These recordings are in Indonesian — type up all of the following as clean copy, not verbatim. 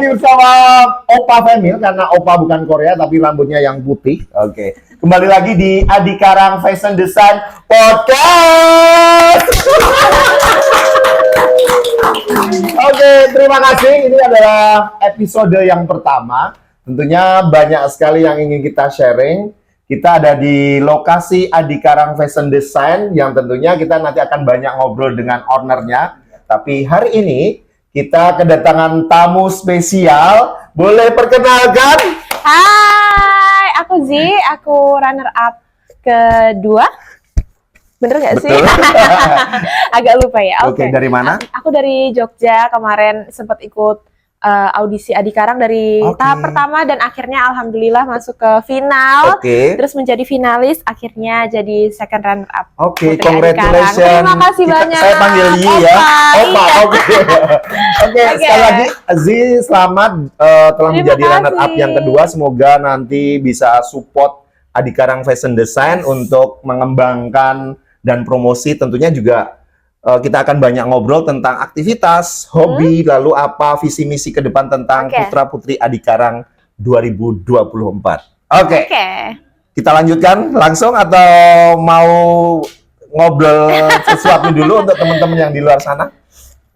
lagi bersama Opa Femil, karena Opa bukan Korea tapi rambutnya yang putih. Oke. Kembali lagi di Adi Karang Fashion Design Podcast. Oke, terima kasih. Ini adalah episode yang pertama. Tentunya banyak sekali yang ingin kita sharing. Kita ada di lokasi Adi Karang Fashion Design yang tentunya kita nanti akan banyak ngobrol dengan ownernya. Tapi hari ini kita kedatangan tamu spesial. Boleh perkenalkan? Hai, aku Zi, aku runner up kedua. Bener nggak sih? Agak lupa ya. Oke, dari mana? Aku dari Jogja, kemarin sempat ikut audisi Adi Karang dari tahap pertama dan akhirnya alhamdulillah masuk ke final. Terus menjadi finalis, akhirnya jadi second runner up. Congratulations. Terima kasih banyak. Saya panggil Yi ya. Opa. Oke, sekali lagi Zi selamat telah menjadi runner up yang kedua. Semoga nanti bisa support Adi Karang Fashion Design untuk mengembangkan dan promosi. Tentunya juga kita akan banyak ngobrol tentang aktivitas, hobi, lalu apa visi misi ke depan tentang Putra Putri Adi Karang 2024. Oke. Kita lanjutkan langsung atau mau ngobrol sesuatu dulu untuk teman-teman yang di luar sana?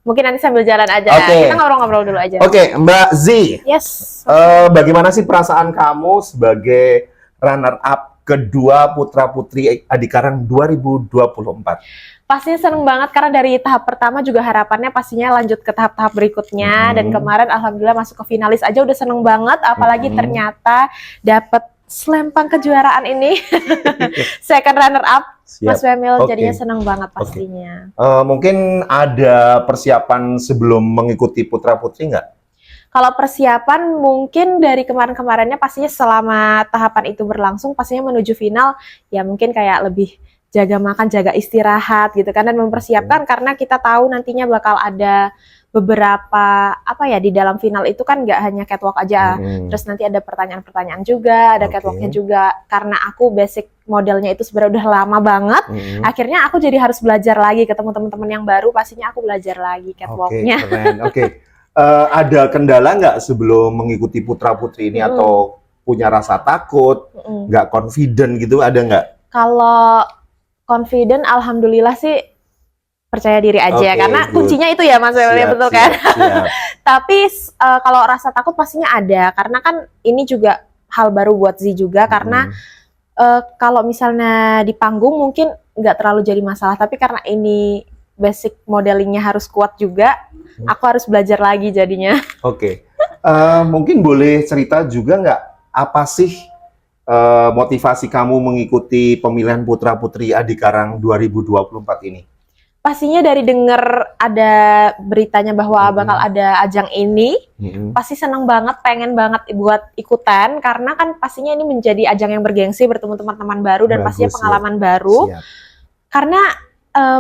Mungkin nanti sambil jalan aja. Kita ngobrol-ngobrol dulu aja. Oke, Mbak Z. Yes. Bagaimana sih perasaan kamu sebagai runner up kedua Putra Putri Adi Karang 2024? Pastinya seneng banget karena dari tahap pertama juga harapannya pastinya lanjut ke tahap-tahap berikutnya. Dan kemarin alhamdulillah masuk ke finalis aja udah seneng banget, apalagi ternyata dapat selempang kejuaraan ini. Second runner up. Mas Femil jadinya seneng banget pastinya. Mungkin ada persiapan sebelum mengikuti Putra Putri nggak? Kalau persiapan mungkin dari kemarin-kemarinnya pastinya selama tahapan itu berlangsung pastinya menuju final ya mungkin kayak lebih jaga makan, jaga istirahat gitu kan, dan mempersiapkan karena kita tahu nantinya bakal ada beberapa di dalam final itu kan nggak hanya catwalk aja, terus nanti ada pertanyaan-pertanyaan juga, ada catwalknya juga. Karena aku basic modelnya itu sebenarnya udah lama banget, akhirnya aku jadi harus belajar lagi, ketemu teman-teman yang baru, pastinya aku belajar lagi catwalknya. Ada kendala nggak sebelum mengikuti Putra Putri ini atau punya rasa takut, nggak confident gitu, ada nggak? Kalau confident, alhamdulillah sih percaya diri aja, karena kuncinya itu ya Mas Femil, betul kan? Tapi kalau rasa takut pastinya ada, karena kan ini juga hal baru buat Zi juga, karena kalau misalnya di panggung mungkin nggak terlalu jadi masalah, tapi karena ini basic modelingnya harus kuat juga, aku harus belajar lagi jadinya. Mungkin boleh cerita juga nggak, apa sih motivasi kamu mengikuti pemilihan Putra Putri Adi Karang 2024 ini? Pastinya dari dengar ada beritanya bahwa bakal ada ajang ini, pasti seneng banget, pengen banget buat ikutan, karena kan pastinya ini menjadi ajang yang bergengsi, bertemu teman-teman baru dan pastinya pengalaman baru. Karena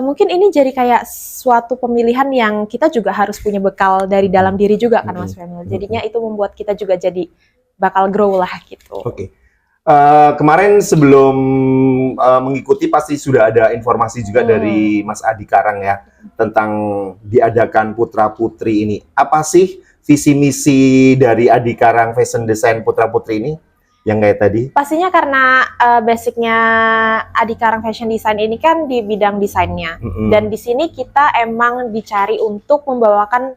mungkin ini jadi kayak suatu pemilihan yang kita juga harus punya bekal dari dalam diri juga kan Mas Femil. Jadinya itu membuat kita juga jadi bakal grow lah gitu. Kemarin sebelum mengikuti pasti sudah ada informasi juga dari Mas Adi Karang ya tentang diadakan Putra Putri ini. Apa sih visi misi dari Adi Karang Fashion Design Putra Putri ini yang kayak tadi? Pastinya karena basicnya Adi Karang Fashion Design ini kan di bidang desainnya, dan di sini kita emang dicari untuk membawakan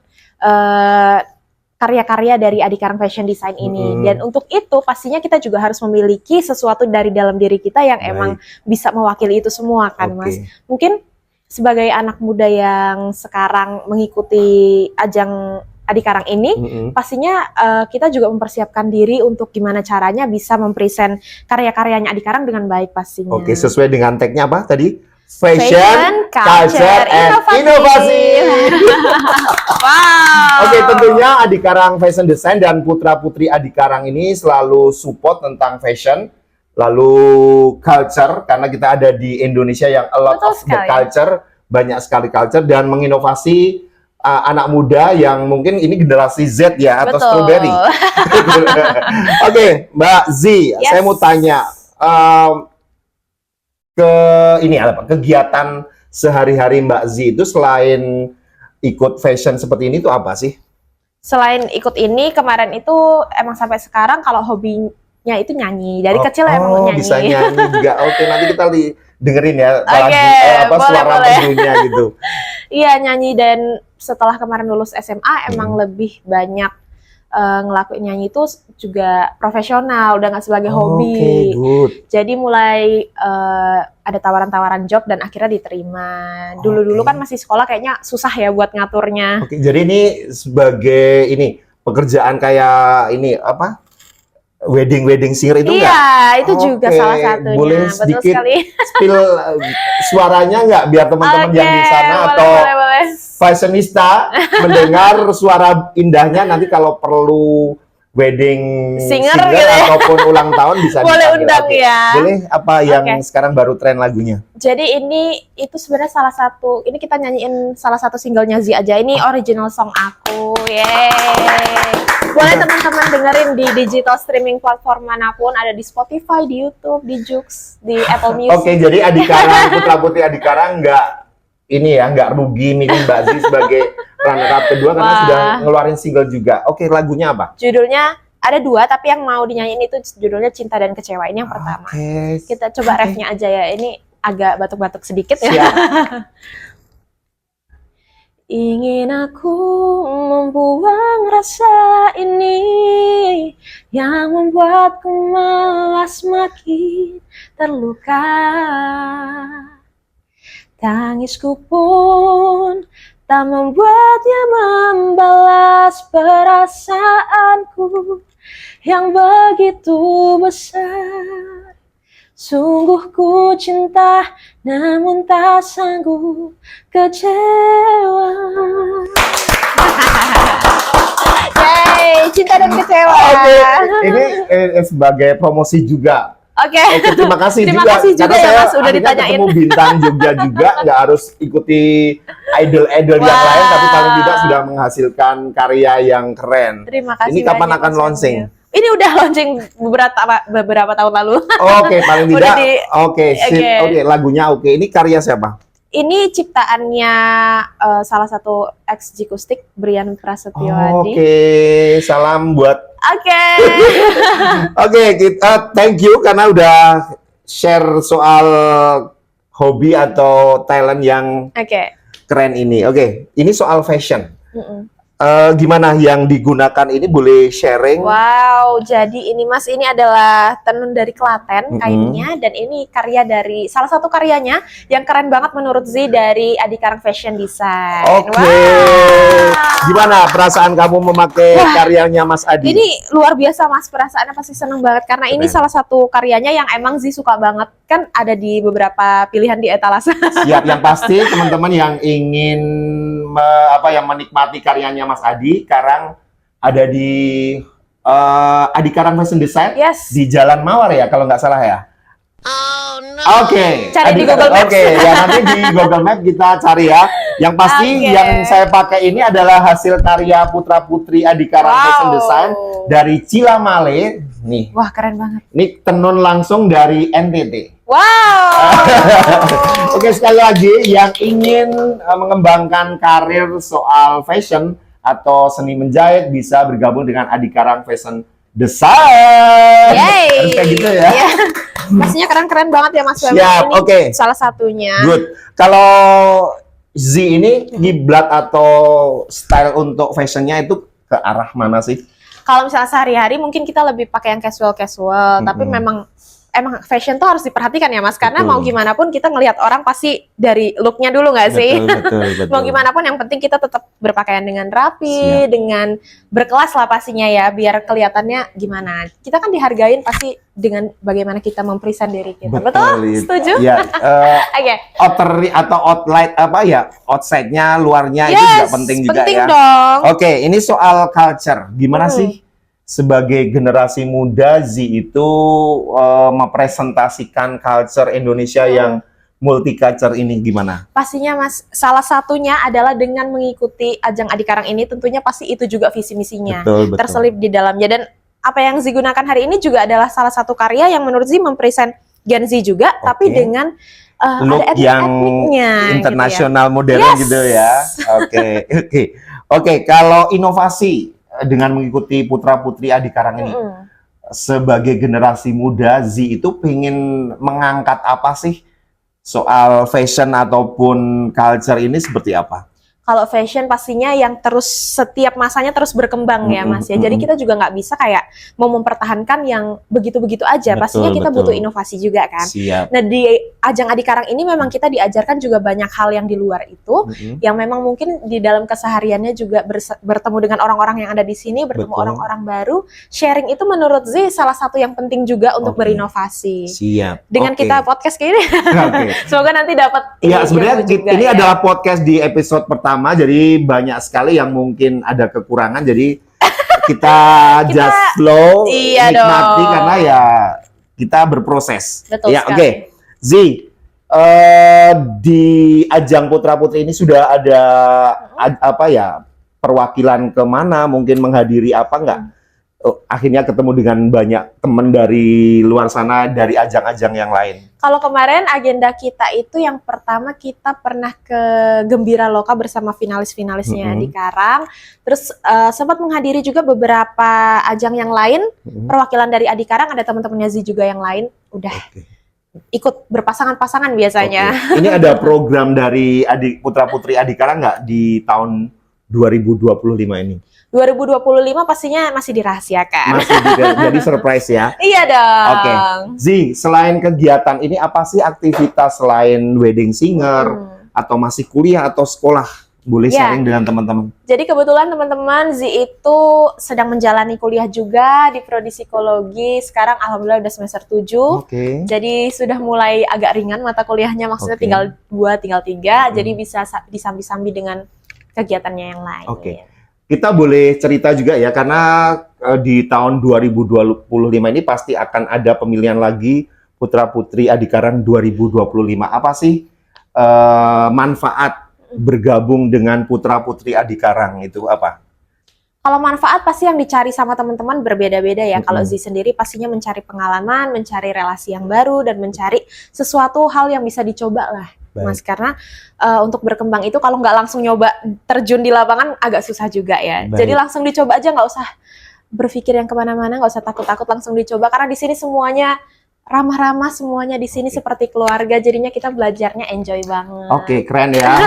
karya-karya dari Adi Karang Fashion Design ini. Dan untuk itu pastinya kita juga harus memiliki sesuatu dari dalam diri kita yang emang bisa mewakili itu semua kan Mas. Mungkin sebagai anak muda yang sekarang mengikuti ajang Adi Karang ini, pastinya kita juga mempersiapkan diri untuk gimana caranya bisa mempresent karya-karyanya Adi Karang dengan baik pastinya. Sesuai dengan tagnya apa tadi? Fashion, culture, and inovasi. Wow. Tentunya Adi Karang Fashion Design dan Putra Putri Adi Karang ini selalu support tentang fashion, lalu culture, karena kita ada di Indonesia yang a lot of the culture, banyak sekali culture, dan menginovasi anak muda yang mungkin ini generasi Z ya, atau strawberry. Mbak Z, saya mau tanya, kegiatan sehari-hari Mbak Z itu selain ikut fashion seperti ini tuh apa sih? selain ikut ini kemarin itu emang sampai sekarang kalau hobinya itu nyanyi. Dari kecil emang nyanyi. Bisa nyanyi juga. Oke, nanti kita dengerin ya suara merdunya gitu. Iya, nyanyi. Dan setelah kemarin lulus SMA emang lebih banyak ngelakuin nyanyi itu juga profesional, udah nggak sebagai hobi. Good. Jadi mulai ada tawaran-tawaran job dan akhirnya diterima. Dulu-dulu kan masih sekolah kayaknya susah ya buat ngaturnya. Oke, jadi ini sebagai pekerjaan kayak apa? Wedding singer itu iya, itu juga salah satunya. Boleh betul sedikit sekali. spill suaranya nggak biar teman-teman yang di sana atau fashionista mendengar suara indahnya nanti kalau perlu wedding singer gitu ya? Ataupun ulang tahun bisa boleh undang ya. Boleh apa yang sekarang baru tren lagunya? Jadi itu sebenarnya salah satu, ini kita nyanyiin salah satu singlenya Z aja. Ini original song aku. Yeay. Boleh teman-teman dengerin di digital streaming platform manapun, ada di Spotify, di YouTube, di Joox, di Apple Music. Oke, jadi Adikarang, Putra Putri Adikarang nggak rugi milih Mbak Z sebagai runner up kedua karena sudah ngeluarin single juga. Oke, lagunya apa? Judulnya ada 2, tapi yang mau dinyanyiin itu judulnya Cinta dan Kecewa. Ini yang pertama. Kita coba refnya aja ya. Ini agak batuk-batuk sedikit ya. Ingin aku membuang rasa ini yang membuatku malah semakin terluka. Tangisku pun tak membuatnya membalas perasaanku yang begitu besar. Sungguh ku cinta, namun tak sanggup kecewa. Yeay, cinta dan kecewa. Ini sebagai promosi juga. Oke, terima kasih terima juga. kasih juga ya Mas, udah ditanyain. Ketemu bintang Jogja juga, nggak harus ikuti idol-idol yang lain, tapi paling tidak sudah menghasilkan karya yang keren. Terima kasih. Ini kapan akan launching? Ini udah launching beberapa tahun lalu. Oke, paling tidak. Oke, lagunya oke. Ini karya siapa? Ini ciptaannya salah satu ex Jikustik, Brian Prasetyoadi. Oke, salam buat. Oke, kita thank you karena udah share soal hobi atau talent yang keren ini. Oke, ini soal fashion. Gimana yang digunakan ini, boleh sharing? Wow, jadi ini Mas, ini adalah tenun dari Klaten kainnya, dan ini karya dari salah satu karyanya yang keren banget menurut Z dari Adikarang Fashion Design. Gimana perasaan kamu memakai karyanya Mas Adi? Ini luar biasa Mas, perasaannya pasti seneng banget karena ini salah satu karyanya yang emang Z suka banget, kan ada di beberapa pilihan di etalase. Siap, yang pasti teman-teman yang ingin menikmati karyanya Mas Adi sekarang ada di Adikarang Fashion Design di Jalan Mawar ya kalau nggak salah ya. Cari di Google Maps. Ya nanti di Google Maps kita cari ya. Yang pasti yang saya pakai ini adalah hasil karya Putra Putri Adikarang Fashion Design dari Cilamale. Nih. Wah, keren banget. Ini tenun langsung dari NTT. Wow. Oke, sekali lagi yang ingin mengembangkan karir soal fashion atau seni menjahit bisa bergabung dengan Adikarang Fashion Design. Harus kayak gitu ya. Pastinya keren-keren banget ya Mas. Siap, ini salah satunya. Good. Kalau Z ini kiblat atau style untuk fashionnya itu ke arah mana sih? Kalau misalnya sehari-hari mungkin kita lebih pakai yang casual, tapi memang fashion tuh harus diperhatikan ya Mas, karena mau gimana pun kita ngelihat orang pasti dari looknya dulu nggak sih? Betul. Mau gimana pun yang penting kita tetap berpakaian dengan rapi, dengan berkelas lah pastinya ya, biar kelihatannya gimana. Kita kan dihargain pasti dengan bagaimana kita mempresent diri kita. Betul? Setuju? Ya. Outer atau outlight outside-nya, luarnya itu juga penting juga ya. Dong. Oke, ini soal culture. Gimana sih sebagai generasi muda Z itu mempresentasikan culture Indonesia yang multicultural ini gimana? Pastinya Mas, salah satunya adalah dengan mengikuti ajang Adikarang ini, tentunya pasti itu juga visi misinya terselip di dalamnya. Dan apa yang Z gunakan hari ini juga adalah salah satu karya yang menurut Z mempresent Gen Z juga, tapi dengan look ada yang internasional, modern gitu ya. Oke, kalau inovasi dengan mengikuti putra-putri Adikarang ini? Sebagai generasi muda, Z itu pengen mengangkat apa sih soal fashion ataupun culture ini seperti apa? Kalau fashion pastinya yang terus setiap masanya terus berkembang ya Mas ya. Jadi kita juga nggak bisa kayak mau mempertahankan yang begitu-begitu aja. Pastinya kita butuh inovasi juga kan. Siap. Nah di ajang Adikarang ini memang kita diajarkan juga banyak hal yang di luar itu, yang memang mungkin di dalam kesehariannya juga bertemu dengan orang-orang yang ada di sini, bertemu orang-orang baru. Sharing itu menurut Z salah satu yang penting juga untuk berinovasi. Siap. Dengan kita podcast kayak ini, semoga nanti dapat. Ya sebenarnya ini adalah podcast di episode pertama. Jadi banyak sekali yang mungkin ada kekurangan, jadi kita just slow nikmati karena ya kita berproses. Betul ya sekali. Oke. Z, di ajang putra putri ini sudah ada apa ya perwakilan kemana, mungkin menghadiri apa enggak? Akhirnya ketemu dengan banyak teman dari luar sana, dari ajang-ajang yang lain. Kalau kemarin agenda kita itu yang pertama kita pernah ke Gembira Loka bersama finalis-finalisnya di Karang. Terus sempat menghadiri juga beberapa ajang yang lain. Perwakilan dari Adikarang, ada teman-temannya Z juga yang lain. Udah ikut berpasangan-pasangan biasanya. Ini ada program dari putra-putri Adikarang nggak di tahun 2025 ini? 2025 pastinya masih dirahasiakan. Masih jadi surprise ya? Iya dong. Oke. Z, selain kegiatan ini apa sih aktivitas selain wedding singer atau masih kuliah atau sekolah? Boleh sharing dengan teman-teman. Jadi kebetulan teman-teman Z itu sedang menjalani kuliah juga di prodi psikologi. Sekarang alhamdulillah udah semester 7. Jadi sudah mulai agak ringan mata kuliahnya, maksudnya tinggal 2, tinggal 3. Jadi bisa disambi-sambi dengan kegiatannya yang lain. Kita boleh cerita juga ya, karena di tahun 2025 ini pasti akan ada pemilihan lagi putra-putri Adikarang 2025. Apa sih manfaat bergabung dengan putra-putri Adikarang itu apa? Kalau manfaat pasti yang dicari sama teman-teman berbeda-beda ya. Kalau Z sendiri pastinya mencari pengalaman, mencari relasi yang baru, dan mencari sesuatu hal yang bisa dicoba lah. Mas, karena untuk berkembang itu kalau nggak langsung nyoba terjun di lapangan agak susah juga ya. Jadi langsung dicoba aja, nggak usah berpikir yang kemana-mana, nggak usah takut-takut, langsung dicoba. Karena di sini semuanya ramah-ramah, semuanya di sini seperti keluarga. Jadinya kita belajarnya enjoy banget. Keren ya.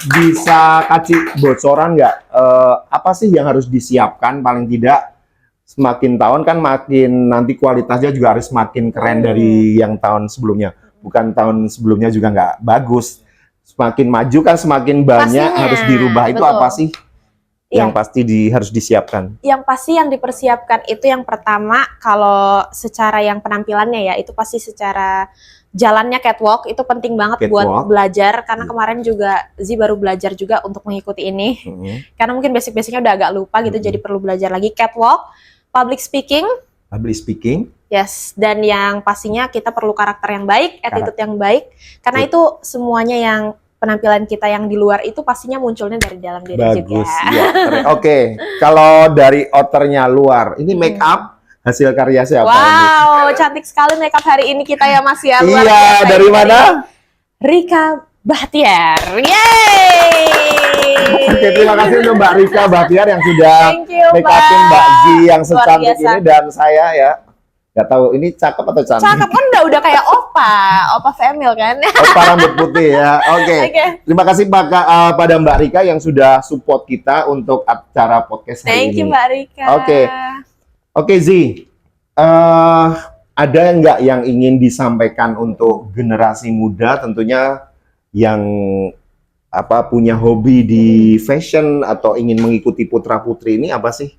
Bisa kasih bocoran nggak? Apa sih yang harus disiapkan paling tidak? Semakin tahun kan makin nanti kualitasnya juga harus makin keren dari yang tahun sebelumnya. Bukan tahun sebelumnya juga nggak bagus. Semakin maju kan semakin banyak harus dirubah. Itu apa sih yang pasti harus disiapkan? Yang pasti yang dipersiapkan itu yang pertama, kalau secara yang penampilannya ya, itu pasti secara jalannya catwalk itu penting banget buat belajar. Karena kemarin juga Z baru belajar juga untuk mengikuti ini. Karena mungkin basic-basicnya udah agak lupa gitu, jadi perlu belajar lagi. Catwalk, public speaking. Yes, dan yang pastinya kita perlu karakter yang baik, attitude yang baik, karena itu semuanya yang penampilan kita yang di luar itu pastinya munculnya dari dalam diri juga. Kalau dari outernya luar, ini make up hasil karya siapa? Wow, cantik sekali make up hari ini kita ya Mas ya. Dari mana? Rika Bahtiar. Yeay! Terima kasih untuk Mbak Rika Bahtiar yang sudah make upin Mbak Z yang secantik ini, dan saya ya nggak tahu ini cakep atau cantik. Cakep kan, udah kayak opa female kan. Opa rambut putih ya. Terima kasih pada Mbak Rika yang sudah support kita untuk acara podcast hari ini. Thank you Mbak Rika. Z, ada nggak yang ingin disampaikan untuk generasi muda, tentunya yang punya hobi di fashion atau ingin mengikuti putra putri ini, apa sih?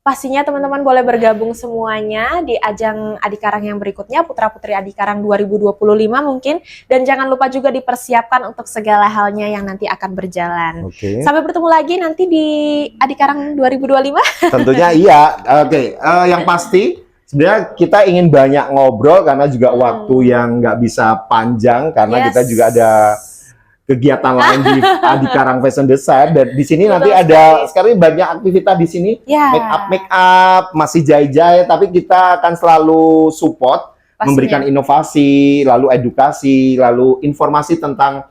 Pastinya teman-teman boleh bergabung semuanya di ajang Adikarang yang berikutnya, Putra Putri Adikarang 2025 mungkin. Dan jangan lupa juga dipersiapkan untuk segala halnya yang nanti akan berjalan. Sampai bertemu lagi nanti di Adikarang 2025. Tentunya iya. Yang pasti sebenarnya kita ingin banyak ngobrol karena juga waktu yang nggak bisa panjang, karena kita juga ada kegiatan lain di Adikarang Fashion Design, dan di sini nanti ada sekarang banyak aktivitas di sini, make up, masih jai-jai, tapi kita akan selalu support, memberikan inovasi, lalu edukasi, lalu informasi tentang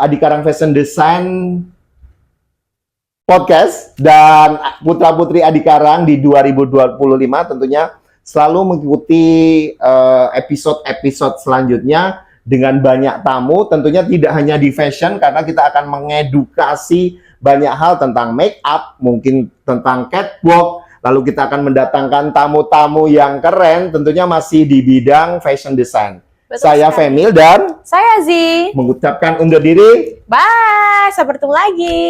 Adikarang Fashion Design Podcast dan putra-putri Adikarang di 2025 tentunya selalu mengikuti episode-episode selanjutnya dengan banyak tamu, tentunya tidak hanya di fashion karena kita akan mengedukasi banyak hal tentang make up, mungkin tentang catwalk, lalu kita akan mendatangkan tamu-tamu yang keren tentunya masih di bidang fashion design. Betul Saya sekali. Femil dan Saya Zi. mengucapkan undur diri. Bye, sampai bertemu lagi.